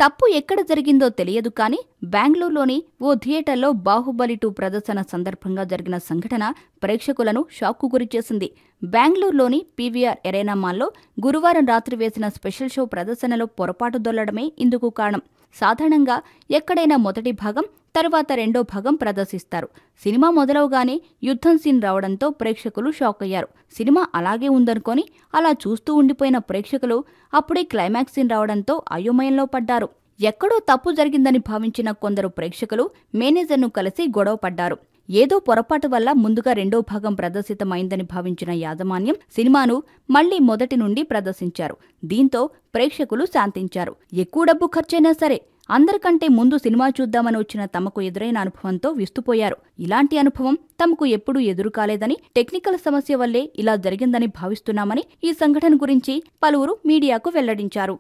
తప్పు ఎక్కడ జరిగిందో తెలియదు కానీ బెంగళూరులోని ఓ థియేటర్లో బాహుబలి 2 ప్రదర్శన సందర్భంగా జరిగిన సంఘటన ప్రేక్షకులను షాక్కు గురిచేసింది. బెంగళూరులోని పీవీఆర్ ఎరేనా మాల్లో గురువారం రాత్రి వేసిన స్పెషల్ షో ప్రదర్శనలో పొరపాటు దొల్లడమే ఇందుకు కారణం. సాధారణంగా ఎక్కడైనా మొదటి భాగం, తర్వాత రెండో భాగం ప్రదర్శిస్తారు. సినిమా మొదలవగానే యుద్ధం సీన్ రావడంతో ప్రేక్షకులు షాక్ అయ్యారు. సినిమా అలాగే ఉందనుకొని అలా చూస్తూ ఉండిపోయిన ప్రేక్షకులు అప్పుడే క్లైమాక్స్ సీన్ రావడంతో అయోమయంలో పడ్డారు. ఎక్కడో తప్పు జరిగిందని భావించిన కొందరు ప్రేక్షకులు మేనేజర్ను కలిసి గొడవ పడ్డారు. ఏదో పొరపాటు వల్ల ముందుగా రెండో భాగం ప్రదర్శితమైందని భావించిన యాజమాన్యం సినిమాను మళ్లీ మొదటి నుండి ప్రదర్శించారు. దీంతో ప్రేక్షకులు శాంతించారు. ఎక్కువ డబ్బు ఖర్చైనా సరే అందరికంటే ముందు సినిమా చూద్దామని వచ్చిన తమకు ఎదురైన అనుభవంతో విస్తుపోయారు. ఇలాంటి అనుభవం తమకు ఎప్పుడూ ఎదురు కాలేదని, టెక్నికల్ సమస్య వల్లే ఇలా జరిగిందని భావిస్తున్నామని ఈ సంఘటన గురించి పలువురు మీడియాకు వెల్లడించారు.